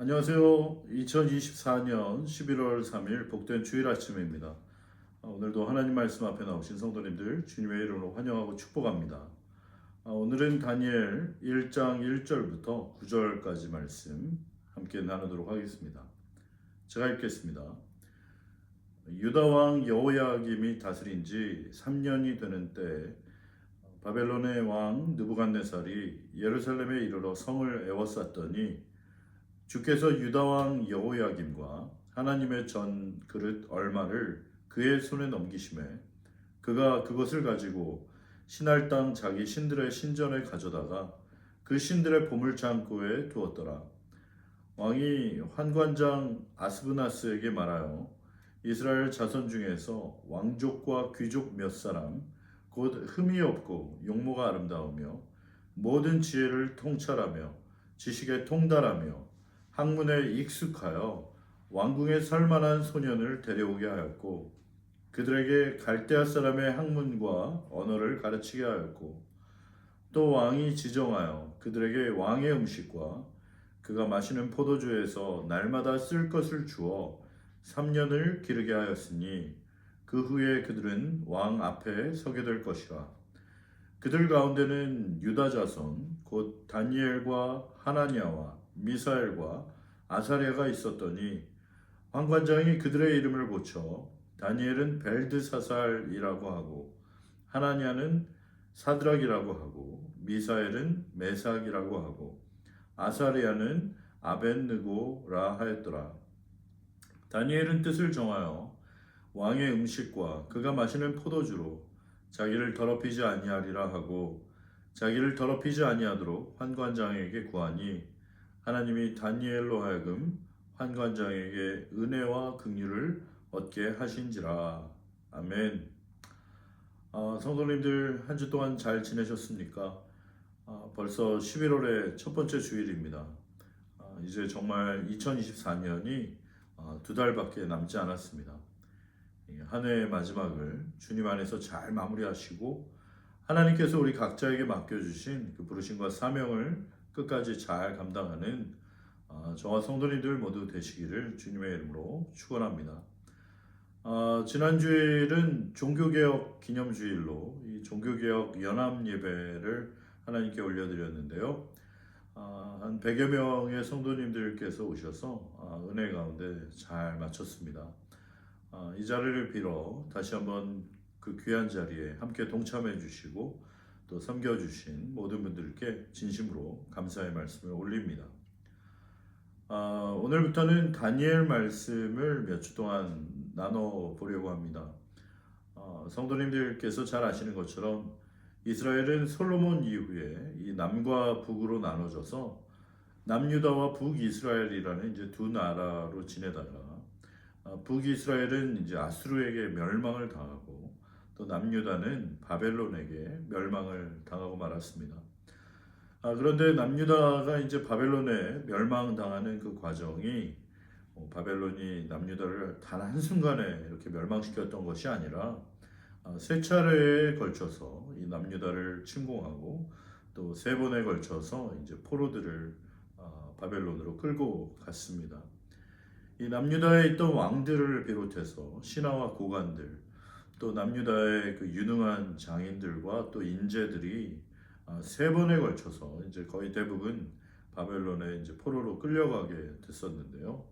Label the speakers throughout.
Speaker 1: 안녕하세요. 2024년 11월 3일 복된 주일 아침입니다. 오늘도 하나님 말씀 앞에 나오신 성도님들 주님의 이름으로 환영하고 축복합니다. 오늘은 다니엘 1장 1절부터 9절까지 말씀 함께 나누도록 하겠습니다. 제가 읽겠습니다. 유다 왕 여호야김이 다스린 지 3년이 되는 때 바벨론의 왕 느부갓네살이 예루살렘에 이르러 성을 에워쌌더니 주께서 유다 왕 여호야김과 하나님의 전 그릇 얼마를 그의 손에 넘기심에 그가 그것을 가지고 신할 땅 자기 신들의 신전에 가져다가 그 신들의 보물 창고에 두었더라. 왕이 환관장 아스브나스에게 말하여 이스라엘 자손 중에서 왕족과 귀족 몇 사람 곧 흠이 없고 용모가 아름다우며 모든 지혜를 통찰하며 지식에 통달하며 학문에 익숙하여 왕궁에 살만한 소년을 데려오게 하였고 그들에게 갈대아 사람의 학문과 언어를 가르치게 하였고 또 왕이 지정하여 그들에게 왕의 음식과 그가 마시는 포도주에서 날마다 쓸 것을 주어 3년을 기르게 하였으니 그 후에 그들은 왕 앞에 서게 될 것이라. 그들 가운데는 유다 자손 곧 다니엘과 하나냐와 미사엘과 아사랴가 있었더니 환관장이 그들의 이름을 고쳐 다니엘은 벨드사살이라고 하고 하나냐는 사드락이라고 하고 미사엘은 메삭이라고 하고 아사랴는 아벤느고라 하였더라. 다니엘은 뜻을 정하여 왕의 음식과 그가 마시는 포도주로 자기를 더럽히지 아니하리라 하고 자기를 더럽히지 아니하도록 환관장에게 구하니 하나님이 다니엘로 하여금 환관장에게 은혜와 긍휼을 얻게 하신지라. 아멘. 성도님들 한 주 동안 잘 지내셨습니까? 벌써 11월의 첫 번째 주일입니다. 이제 정말 2024년이 두 달밖에 남지 않았습니다. 한 해의 마지막을 주님 안에서 잘 마무리하시고 하나님께서 우리 각자에게 맡겨주신 그 부르심과 사명을 끝까지 잘 감당하는 저와 성도님들 모두 되시기를 주님의 이름으로 축원합니다. 지난 주일은 종교개혁 기념주일로 이 종교개혁 연합 예배를 하나님께 올려드렸는데요. 한 100여 명의 성도님들께서 오셔서 은혜 가운데 잘 마쳤습니다. 이 자리를 빌어 다시 한번 그 귀한 자리에 함께 동참해 주시고 또 섬겨 주신 모든 분들께 진심으로 감사의 말씀을 올립니다. 오늘부터는 다니엘 말씀을 몇 주 동안 나눠 보려고 합니다. 성도님들께서 잘 아시는 것처럼 이스라엘은 솔로몬 이후에 이 남과 북으로 나눠져서 남유다와 북이스라엘이라는 이제 두 나라로 지내다가 북이스라엘은 이제 아수르에게 멸망을 당하고 또 남유다는 바벨론에게 멸망을 당하고 말았습니다. 그런데 남유다가 이제 바벨론에 멸망당하는 그 과정이 바벨론이 남유다를 단 한순간에 이렇게 멸망시켰던 것이 아니라 세 차례에 걸쳐서 이 남유다를 침공하고 또 세 번에 걸쳐서 이제 포로들을 바벨론으로 끌고 갔습니다. 이 남유다에 있던 왕들을 비롯해서 신하와 고관들 또 남유다의 그 유능한 장인들과 또 인재들이 세 번에 걸쳐서 이제 거의 대부분 바벨론에 이제 포로로 끌려가게 됐었는데요.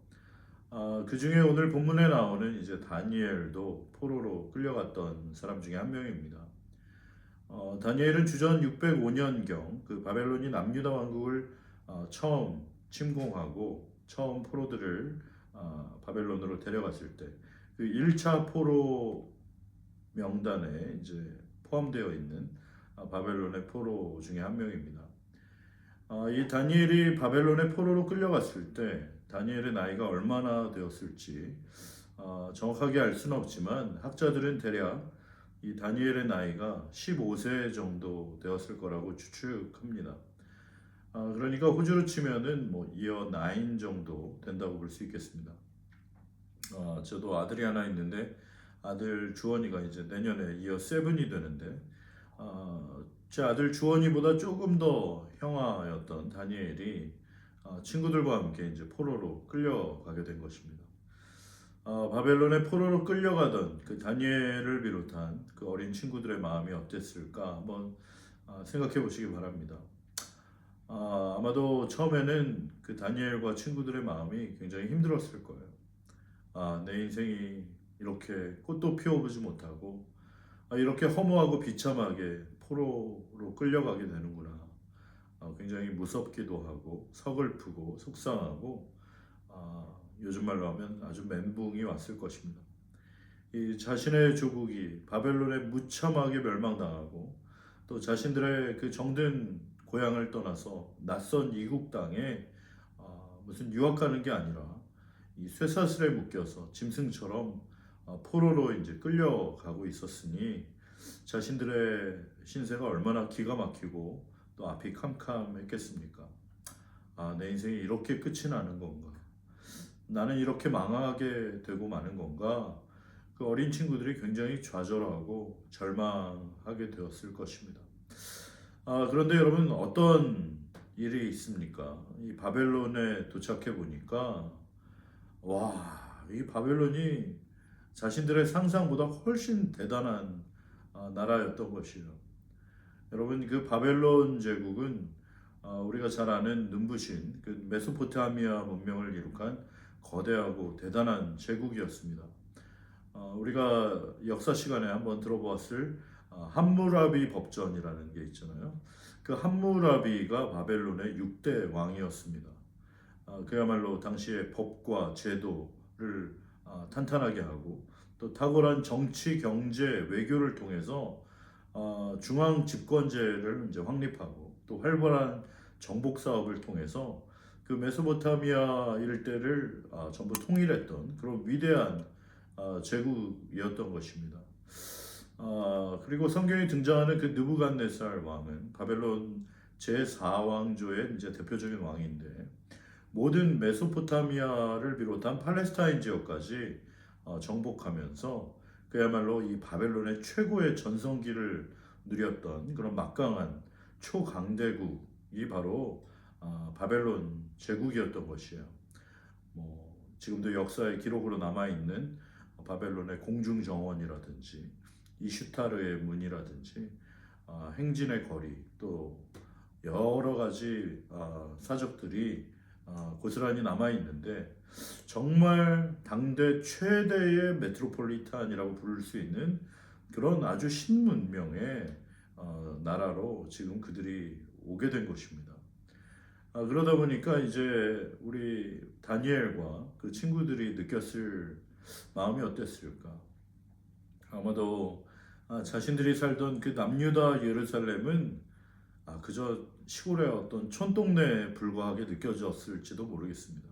Speaker 1: 그 중에 오늘 본문에 나오는 이제 다니엘도 포로로 끌려갔던 사람 중에 한 명입니다. 다니엘은 주전 605년경 그 바벨론이 남유다 왕국을 처음 침공하고 처음 포로들을 바벨론으로 데려갔을 때 그 1차 포로 명단에 이제 포함되어 있는 바벨론의 포로 중에 한 명입니다. 이 다니엘이 바벨론의 포로로 끌려갔을 때 다니엘의 나이가 얼마나 되었을지 정확하게 알 수는 없지만 학자들은 대략 이 다니엘의 나이가 15세 정도 되었을 거라고 추측합니다. 그러니까 호주로 치면은 뭐 이어 9 정도 된다고 볼 수 있겠습니다. 저도 아들이 하나 있는데 아들 주원이가 이제 내년에 이어 7이 되는데 제 아들 주원이보다 조금 더 형아였던 다니엘이 친구들과 함께 이제 포로로 끌려가게 된 것입니다. 바벨론의 포로로 끌려가던 그 다니엘을 비롯한 그 어린 친구들의 마음이 어땠을까 한번 생각해 보시기 바랍니다. 아마도 처음에는 그 다니엘과 친구들의 마음이 굉장히 힘들었을 거예요. 내 인생이 이렇게 꽃도 피워보지 못하고 이렇게 허무하고 비참하게 포로로 끌려가게 되는구나. 굉장히 무섭기도 하고 서글프고 속상하고 요즘 말로 하면 아주 멘붕이 왔을 것입니다. 이 자신의 조국이 바벨론에 무참하게 멸망당하고 또 자신들의 그 정든 고향을 떠나서 낯선 이국 땅에 무슨 유학하는 게 아니라 이 쇠사슬에 묶여서 짐승처럼 포로로 이제 끌려가고 있었으니 자신들의 신세가 얼마나 기가 막히고 또 앞이 캄캄했겠습니까? 내 인생이 이렇게 끝이 나는 건가? 나는 이렇게 망하게 되고 마는 건가? 그 어린 친구들이 굉장히 좌절하고 절망하게 되었을 것입니다. 그런데 여러분 어떤 일이 있습니까? 이 바벨론에 도착해 보니까 이 바벨론이 자신들의 상상보다 훨씬 대단한 나라였던 것이에요. 여러분 그 바벨론 제국은 우리가 잘 아는 눈부신 그 메소포타미아 문명을 이룩한 거대하고 대단한 제국이었습니다. 우리가 역사 시간에 한번 들어보았을 함무라비 법전이라는 게 있잖아요. 그 함무라비가 바벨론의 6대 왕이었습니다. 그야말로 당시의 법과 제도를 탄탄하게 하고 또 탁월한 정치, 경제, 외교를 통해서 중앙 집권제를 이제 확립하고 또 활발한 정복 사업을 통해서 그 메소포타미아 일대를 전부 통일했던 그런 위대한 제국이었던 것입니다. 그리고 성경에 등장하는 그 느부갓네살 왕은 바벨론 제4왕조의 이제 대표적인 왕인데 모든 메소포타미아를 비롯한 팔레스타인 지역까지 정복하면서 그야말로 이 바벨론의 최고의 전성기를 누렸던 그런 막강한 초강대국이 바로 바벨론 제국이었던 것이에요. 지금도 역사의 기록으로 남아 있는 바벨론의 공중정원이라든지 이슈타르의 문이라든지 행진의 거리 또 여러 가지 사적들이 고스란히 남아 있는데 정말 당대 최대의 메트로폴리탄이라고 부를 수 있는 그런 아주 신문명의 나라로 지금 그들이 오게 된 것입니다. 그러다 보니까 이제 우리 다니엘과 그 친구들이 느꼈을 마음이 어땠을까? 아마도 자신들이 살던 그 남유다 예루살렘은 그저 시골의 어떤 촌동네에 불과하게 느껴졌을지도 모르겠습니다.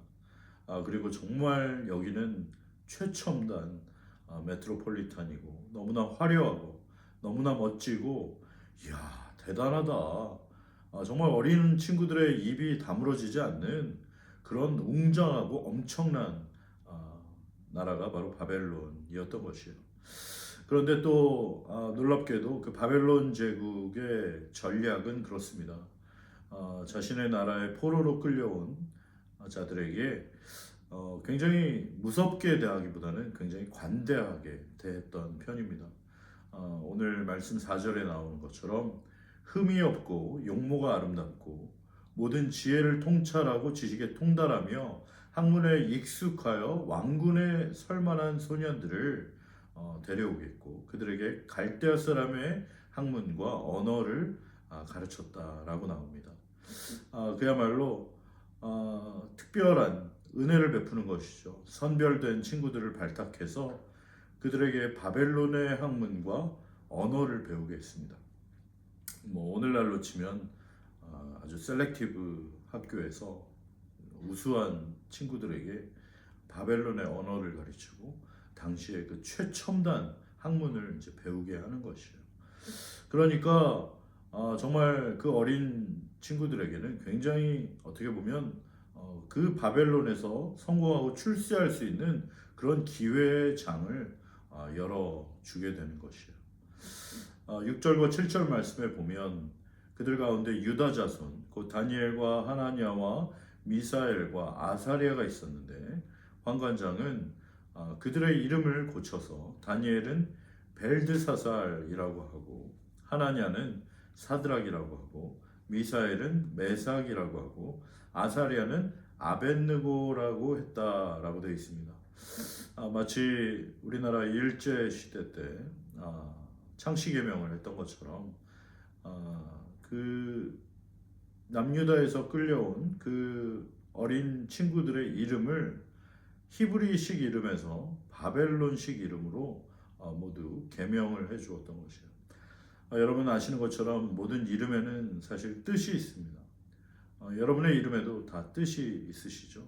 Speaker 1: 그리고 정말 여기는 최첨단 메트로폴리탄이고 너무나 화려하고 너무나 멋지고 이야 대단하다. 정말 어린 친구들의 입이 다물어지지 않는 그런 웅장하고 엄청난 나라가 바로 바벨론이었던 것이에요. 그런데 또 놀랍게도 그 바벨론 제국의 전략은 그렇습니다. 자신의 나라에 포로로 끌려온 자들에게 굉장히 무섭게 대하기보다는 굉장히 관대하게 대했던 편입니다. 오늘 말씀 4절에 나오는 것처럼 흠이 없고 용모가 아름답고 모든 지혜를 통찰하고 지식에 통달하며 학문에 익숙하여 왕군에 설만한 소년들을 데려오겠고 그들에게 갈대아 사람의 학문과 언어를 가르쳤다라고 나옵니다. 그야말로 특별한 은혜를 베푸는 것이죠. 선별된 친구들을 발탁해서 그들에게 바벨론의 학문과 언어를 배우게 했습니다. 오늘날로 치면 아주 셀렉티브 학교에서 우수한 친구들에게 바벨론의 언어를 가르치고 당시의 그 최첨단 학문을 이제 배우게 하는 것이에요. 그러니까 정말 그 어린 친구들에게는 굉장히 어떻게 보면 그 바벨론에서 성공하고 출세할 수 있는 그런 기회의 장을 열어주게 되는 것이에요. 6절과 7절 말씀에 보면 그들 가운데 유다 자손 곧 다니엘과 하나냐와 미사엘과 아사리아가 있었는데 환관장은 그들의 이름을 고쳐서 다니엘은 벨드사살이라고 하고 하나냐는 사드락이라고 하고 미사엘은 메삭이라고 하고 아사리아는 아벳느고라고 했다라고 되어 있습니다. 마치 우리나라 일제 시대 때 창씨개명을 했던 것처럼 그 남유다에서 끌려온 그 어린 친구들의 이름을 히브리식 이름에서 바벨론식 이름으로 모두 개명을 해 주었던 것이에요. 여러분 아시는 것처럼 모든 이름에는 사실 뜻이 있습니다. 여러분의 이름에도 다 뜻이 있으시죠.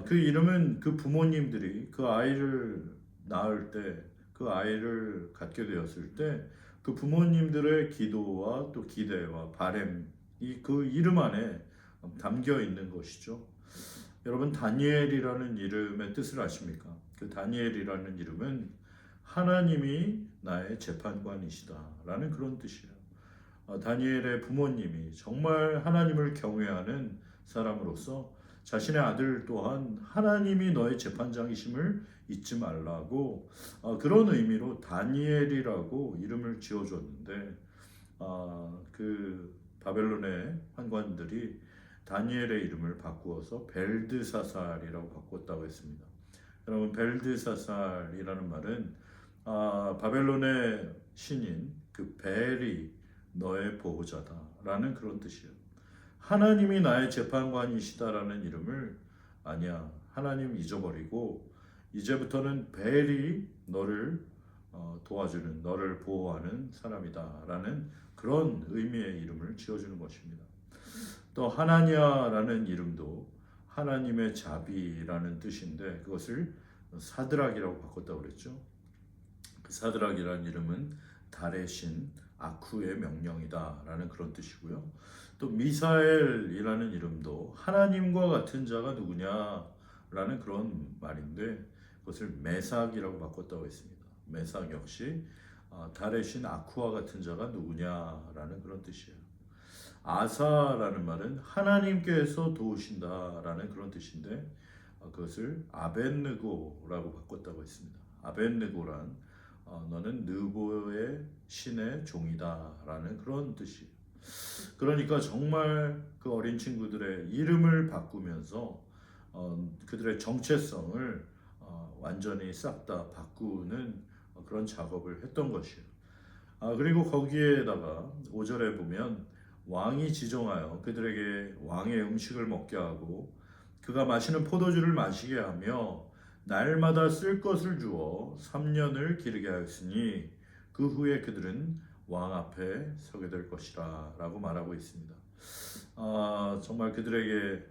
Speaker 1: 그 이름은 그 부모님들이 그 아이를 낳을 때, 그 아이를 갖게 되었을 때 그 부모님들의 기도와 또 기대와 바램이 그 이름 안에 담겨 있는 것이죠. 여러분 다니엘이라는 이름의 뜻을 아십니까? 그 다니엘이라는 이름은 하나님이 나의 재판관이시다라는 그런 뜻이에요. 다니엘의 부모님이 정말 하나님을 경외하는 사람으로서 자신의 아들 또한 하나님이 너의 재판장이심을 잊지 말라고 그런 의미로 다니엘이라고 이름을 지어줬는데 그 바벨론의 환관들이 다니엘의 이름을 바꾸어서 벨드사살이라고 바꿨다고 했습니다. 여러분 벨드사살이라는 말은 바벨론의 신인 그 벨이 너의 보호자다라는 그런 뜻이에요. 하나님이 나의 재판관이시다라는 이름을 아니야. 하나님 잊어버리고 이제부터는 벨이 너를 도와주는, 너를 보호하는 사람이다라는 그런 의미의 이름을 지어주는 것입니다. 또 하나냐라는 이름도 하나님의 자비라는 뜻인데 그것을 사드락이라고 바꿨다고 그랬죠. 그 사드락이라는 이름은 달의 신 아쿠의 명령이다라는 그런 뜻이고요. 또 미사엘이라는 이름도 하나님과 같은 자가 누구냐라는 그런 말인데 그것을 메삭이라고 바꿨다고 했습니다. 메삭 역시 달의 신 아쿠와 같은 자가 누구냐라는 그런 뜻이에요. 아사라는 말은 하나님께서 도우신다라는 그런 뜻인데 그것을 아벳느고라고 바꿨다고 했습니다. 아벳느고란 너는 느보의 신의 종이다라는 그런 뜻이에요. 그러니까 정말 그 어린 친구들의 이름을 바꾸면서 그들의 정체성을 완전히 싹 다 바꾸는 그런 작업을 했던 것이에요. 그리고 거기에다가 5절에 보면 왕이 지정하여 그들에게 왕의 음식을 먹게 하고 그가 마시는 포도주를 마시게 하며 날마다 쓸 것을 주어 3년을 기르게 하였으니 그 후에 그들은 왕 앞에 서게 될 것이라 라고 말하고 있습니다. 정말 그들에게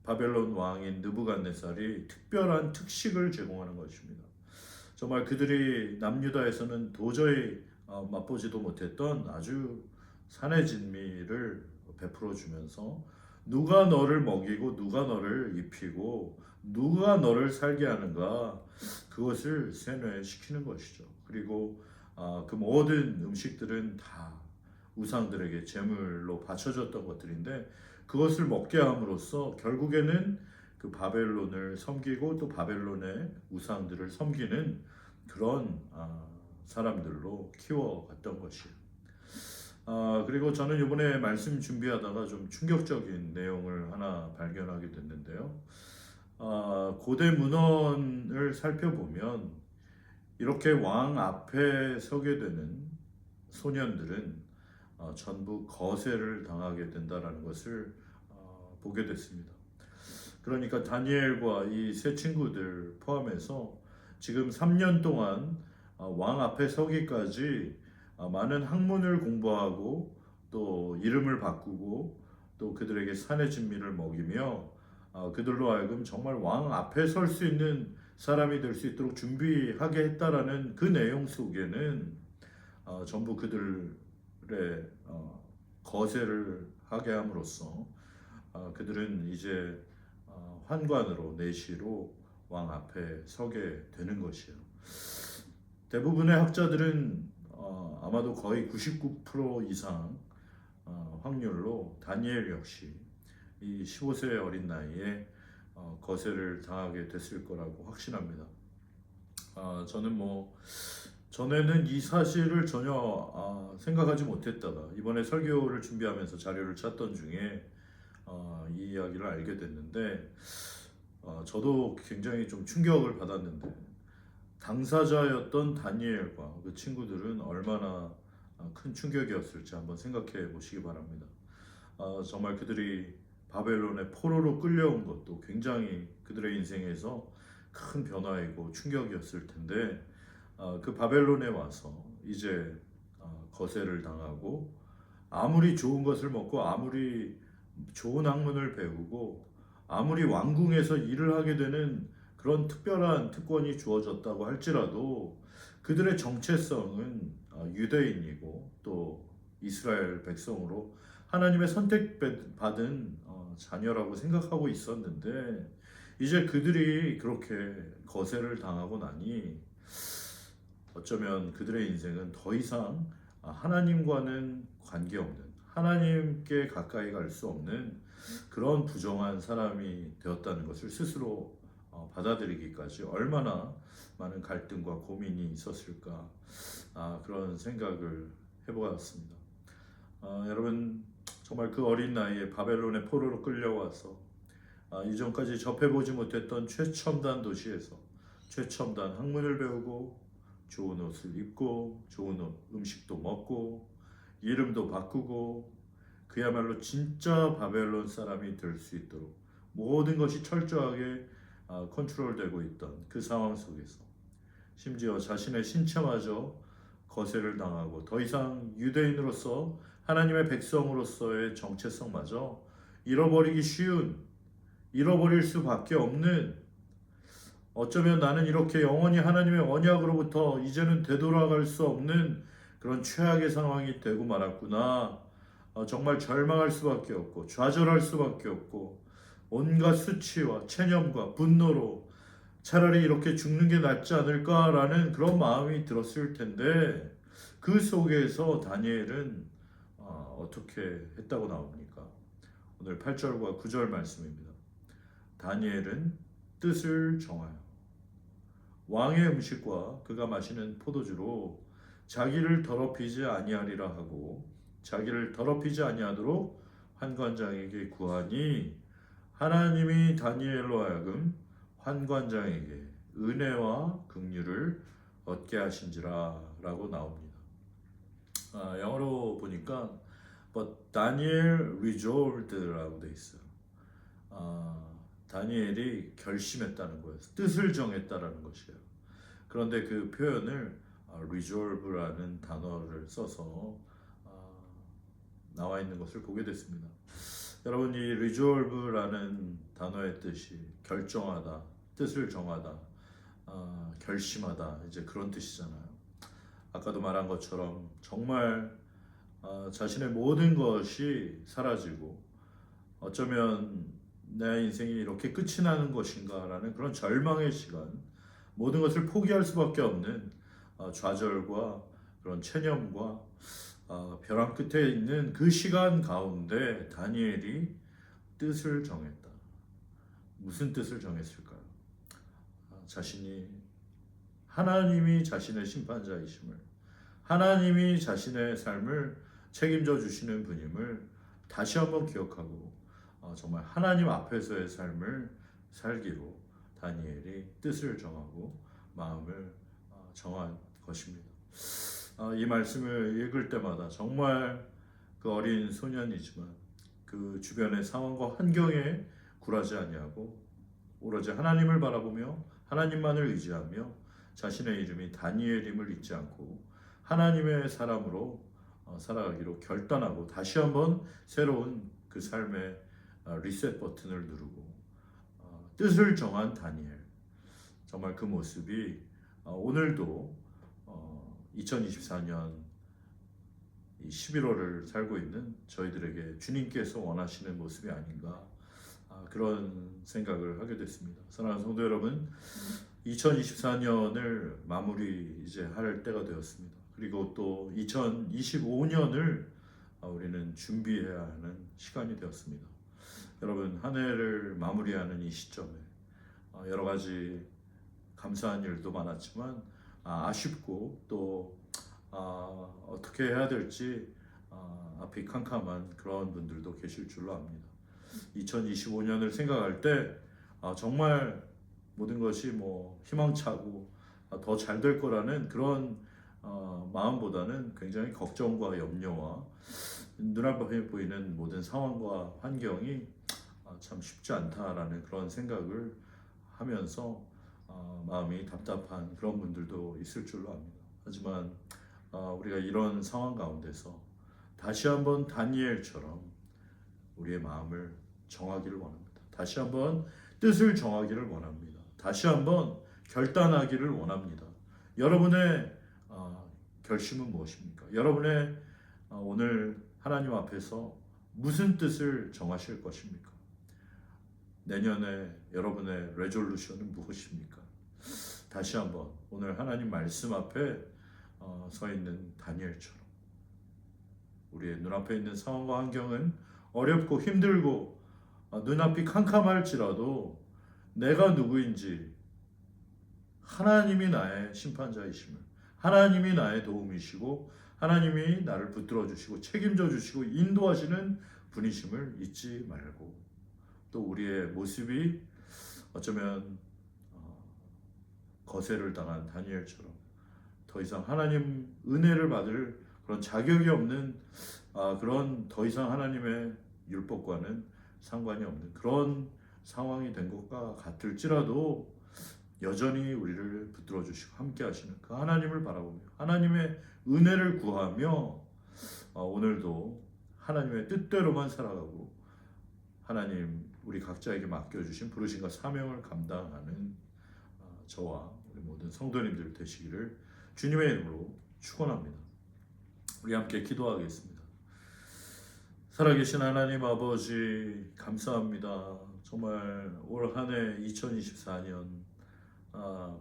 Speaker 1: 바벨론 왕인 느부갓네살이 특별한 특식을 제공하는 것입니다. 정말 그들이 남유다에서는 도저히 맛보지도 못했던 아주 산의 진미를 베풀어 주면서 누가 너를 먹이고 누가 너를 입히고 누가 너를 살게 하는가 그것을 세뇌시키는 것이죠. 그리고 그 모든 음식들은 다 우상들에게 제물로 바쳐졌던 것들인데 그것을 먹게 함으로써 결국에는 그 바벨론을 섬기고 또 바벨론의 우상들을 섬기는 그런 사람들로 키워갔던 것이에요. 그리고 저는 이번에 말씀 준비하다가 좀 충격적인 내용을 하나 발견하게 됐는데요. 고대 문헌을 살펴보면 이렇게 왕 앞에 서게 되는 소년들은 전부 거세를 당하게 된다는 것을 보게 됐습니다. 그러니까 다니엘과 이 세 친구들 포함해서 지금 3년 동안 왕 앞에 서기까지 많은 학문을 공부하고 또 이름을 바꾸고 또 그들에게 산의 진미를 먹이며 그들로 하여금 정말 왕 앞에 설 수 있는 사람이 될 수 있도록 준비하게 했다라는 그 내용 속에는 전부 그들의 거세를 하게 함으로써 그들은 이제 환관으로 내시로 왕 앞에 서게 되는 것이에요. 대부분의 학자들은 아마도 거의 99% 이상 확률로 다니엘 역시 이 15세 어린 나이에 거세를 당하게 됐을 거라고 확신합니다. 저는 뭐 전에는 이 사실을 전혀 생각하지 못했다가 이번에 설교를 준비하면서 자료를 찾던 중에 이 이야기를 알게 됐는데 저도 굉장히 좀 충격을 받았는데 당사자였던 다니엘과 그 친구들은 얼마나 큰 충격이었을지 한번 생각해 보시기 바랍니다. 정말 그들이 바벨론의 포로로 끌려온 것도 굉장히 그들의 인생에서 큰 변화이고 충격이었을 텐데 그 바벨론에 와서 이제 거세를 당하고 아무리 좋은 것을 먹고 아무리 좋은 학문을 배우고 아무리 왕궁에서 일을 하게 되는 그런 특별한 특권이 주어졌다고 할지라도 그들의 정체성은 유대인이고 또 이스라엘 백성으로 하나님의 선택받은 자녀라고 생각하고 있었는데 이제 그들이 그렇게 거세를 당하고 나니 어쩌면 그들의 인생은 더 이상 하나님과는 관계없는 하나님께 가까이 갈 수 없는 그런 부정한 사람이 되었다는 것을 스스로 받아들이기까지 얼마나 많은 갈등과 고민이 있었을까 그런 생각을 해보았습니다. 여러분 정말 그 어린 나이에 바벨론의 포로로 끌려와서 이전까지 접해보지 못했던 최첨단 도시에서 최첨단 학문을 배우고 좋은 옷을 입고 좋은 음식도 먹고 이름도 바꾸고 그야말로 진짜 바벨론 사람이 될 수 있도록 모든 것이 철저하게 컨트롤되고 있던 그 상황 속에서 심지어 자신의 신체마저 거세를 당하고 더 이상 유대인으로서 하나님의 백성으로서의 정체성마저 잃어버릴 수밖에 없는 어쩌면 나는 이렇게 영원히 하나님의 언약으로부터 이제는 되돌아갈 수 없는 그런 최악의 상황이 되고 말았구나. 정말 절망할 수밖에 없고 좌절할 수밖에 없고 온갖 수치와 체념과 분노로 차라리 이렇게 죽는 게 낫지 않을까라는 그런 마음이 들었을 텐데 그 속에서 다니엘은 어떻게 했다고 나옵니까? 오늘 8절과 9절 말씀입니다. 다니엘은 뜻을 정하여 왕의 음식과 그가 마시는 포도주로 자기를 더럽히지 아니하리라 하고 자기를 더럽히지 아니하도록 환관장에게 구하니 하나님이 다니엘로 하여금 환관장에게 은혜와 긍휼을 얻게 하신지라 라고 나옵니다. 영어로 보니까 But Daniel resolved라고 돼 있어요. 다니엘이 결심했다는 거예요. 뜻을 정했다라는 것이에요. 그런데 그 표현을 resolve라는 단어를 써서 나와 있는 것을 보게 됐습니다. 여러분 이 resolve라는 단어의 뜻이 결정하다, 뜻을 정하다, 결심하다 이제 그런 뜻이잖아요. 아까도 말한 것처럼 정말 자신의 모든 것이 사라지고 어쩌면 내 인생이 이렇게 끝이 나는 것인가라는 그런 절망의 시간, 모든 것을 포기할 수밖에 없는 좌절과 그런 체념과 벼랑 끝에 있는 그 시간 가운데 다니엘이 뜻을 정했다. 무슨 뜻을 정했을까요? 하나님이 자신의 심판자이심을, 하나님이 자신의 삶을 책임져 주시는 분임을 다시 한번 기억하고 정말 하나님 앞에서의 삶을 살기로 다니엘이 뜻을 정하고 마음을 정한 것입니다. 이 말씀을 읽을 때마다 정말 그 어린 소년이지만 그 주변의 상황과 환경에 굴하지 아니하고 오로지 하나님을 바라보며 하나님만을 의지하며 자신의 이름이 다니엘임을 잊지 않고 하나님의 사람으로 살아가기로 결단하고 다시 한번 새로운 그 삶의 리셋 버튼을 누르고 뜻을 정한 다니엘. 정말 그 모습이 오늘도 2024년 11월을 살고 있는 저희들에게 주님께서 원하시는 모습이 아닌가 그런 생각을 하게 됐습니다. 사랑하는 성도 여러분, 2024년을 마무리 이제 할 때가 되었습니다. 그리고 또 2025년을 우리는 준비해야 하는 시간이 되었습니다. 여러분 한 해를 마무리하는 이 시점에 여러 가지 감사한 일도 많았지만 아쉽고 또 어떻게 해야 될지 앞이 캄캄한 그런 분들도 계실 줄로 압니다. 2025년을 생각할 때 정말 모든 것이 뭐 희망차고 더 잘 될 거라는 그런 마음보다는 굉장히 걱정과 염려와 눈앞에 보이는 모든 상황과 환경이 참 쉽지 않다라는 그런 생각을 하면서 마음이 답답한 그런 분들도 있을 줄로 압니다. 하지만 우리가 이런 상황 가운데서 다시 한번 다니엘처럼 우리의 마음을 정하기를 원합니다. 다시 한번 뜻을 정하기를 원합니다. 다시 한번 결단하기를 원합니다. 여러분의 결심은 무엇입니까? 여러분의 오늘 하나님 앞에서 무슨 뜻을 정하실 것입니까? 내년에 여러분의 레졸루션은 무엇입니까? 다시 한번 오늘 하나님 말씀 앞에 서 있는 다니엘처럼 우리의 눈앞에 있는 상황과 환경은 어렵고 힘들고 눈앞이 캄캄할지라도 내가 누구인지 하나님이 나의 심판자이심을, 하나님이 나의 도움이시고 하나님이 나를 붙들어 주시고 책임져 주시고 인도하시는 분이심을 잊지 말고, 또 우리의 모습이 어쩌면 거세를 당한 다니엘처럼 더 이상 하나님 은혜를 받을 그런 자격이 없는 그런 더 이상 하나님의 율법과는 상관이 없는 그런 상황이 된 것과 같을지라도 여전히 우리를 붙들어 주시고 함께 하시는 그 하나님을 바라보며 하나님의 은혜를 구하며 오늘도 하나님의 뜻대로만 살아가고 하나님 우리 각자에게 맡겨주신 부르심과 사명을 감당하는 저와 우리 모든 성도님들 되시기를 주님의 이름으로 축원합니다. 우리 함께 기도하겠습니다. 살아계신 하나님 아버지 감사합니다. 정말 올 한 해 2024년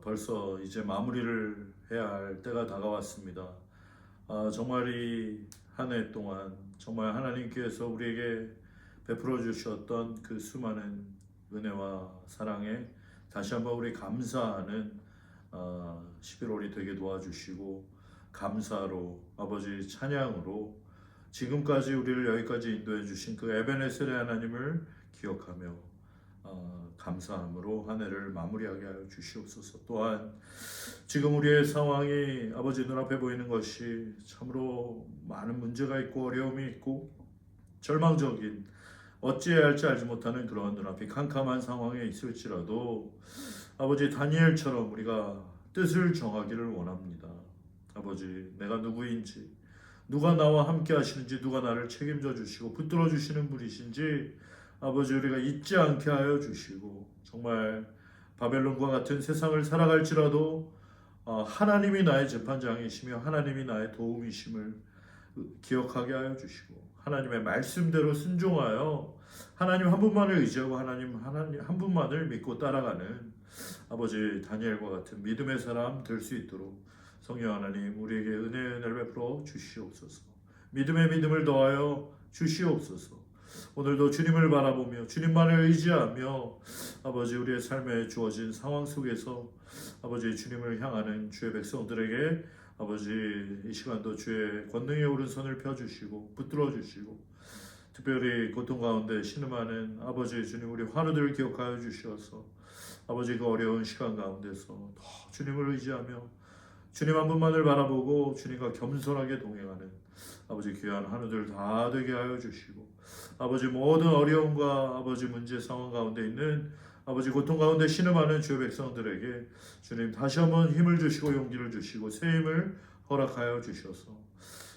Speaker 1: 벌써 이제 마무리를 해야 할 때가 다가왔습니다. 정말 이 한 해 동안 정말 하나님께서 우리에게 베풀어 주셨던 그 수많은 은혜와 사랑에 다시 한번 우리 감사하는 11월이 되게 도와주시고 감사로 아버지 찬양으로 지금까지 우리를 여기까지 인도해 주신 그 에베네셀의 하나님을 기억하며 감사함으로 한 해를 마무리하게 하여 주시옵소서. 또한 지금 우리의 상황이 아버지 눈앞에 보이는 것이 참으로 많은 문제가 있고 어려움이 있고 절망적인 어찌해야 할지 알지 못하는 그런 눈앞이 캄캄한 상황에 있을지라도 아버지 다니엘처럼 우리가 뜻을 정하기를 원합니다. 아버지 내가 누구인지 누가 나와 함께 하시는지 누가 나를 책임져 주시고 붙들어 주시는 분이신지 아버지 우리가 잊지 않게 하여 주시고 정말 바벨론과 같은 세상을 살아갈지라도 하나님이 나의 재판장이시며 하나님이 나의 도움이심을 기억하게 하여 주시고 하나님의 말씀대로 순종하여 하나님 한 분만을 의지하고 하나님 한 분만을 믿고 따라가는 아버지 다니엘과 같은 믿음의 사람 될 수 있도록 성령 하나님 우리에게 은혜를 베풀어 주시옵소서. 믿음의 믿음을 더하여 주시옵소서. 오늘도 주님을 바라보며 주님만을 의지하며 아버지 우리의 삶에 주어진 상황 속에서 아버지 주님을 향하는 주의 백성들에게 아버지 이 시간도 주의 권능의 오른손을 펴주시고 붙들어 주시고 특별히 고통 가운데 신음하는 아버지 주님 우리 환우들을 기억하여 주시어서 아버지 그 어려운 시간 가운데서 더 주님을 의지하며 주님 한 분만을 바라보고 주님과 겸손하게 동행하는 아버지 귀한 하루들 다 되게 하여 주시고 아버지 모든 어려움과 아버지 문제 상황 가운데 있는 아버지 고통 가운데 신음하는 주의 백성들에게 주님 다시 한번 힘을 주시고 용기를 주시고 새 힘을 허락하여 주셔서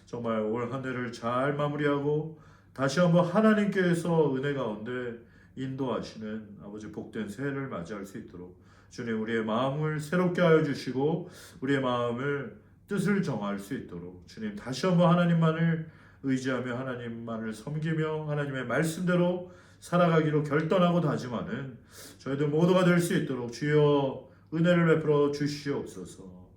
Speaker 1: 정말 올 한 해를 잘 마무리하고 다시 한번 하나님께서 은혜 가운데 인도하시는 아버지 복된 새해를 맞이할 수 있도록 주님 우리의 마음을 새롭게 하여 주시고 우리의 마음을 뜻을 정할 수 있도록 주님 다시 한번 하나님만을 의지하며 하나님만을 섬기며 하나님의 말씀대로 살아가기로 결단하고 다짐하는 저희들 모두가 될 수 있도록 주여 은혜를 베풀어 주시옵소서.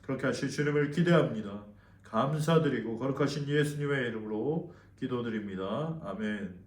Speaker 1: 그렇게 하실 주님을 기대합니다. 감사드리고 거룩하신 예수님의 이름으로 기도드립니다. 아멘.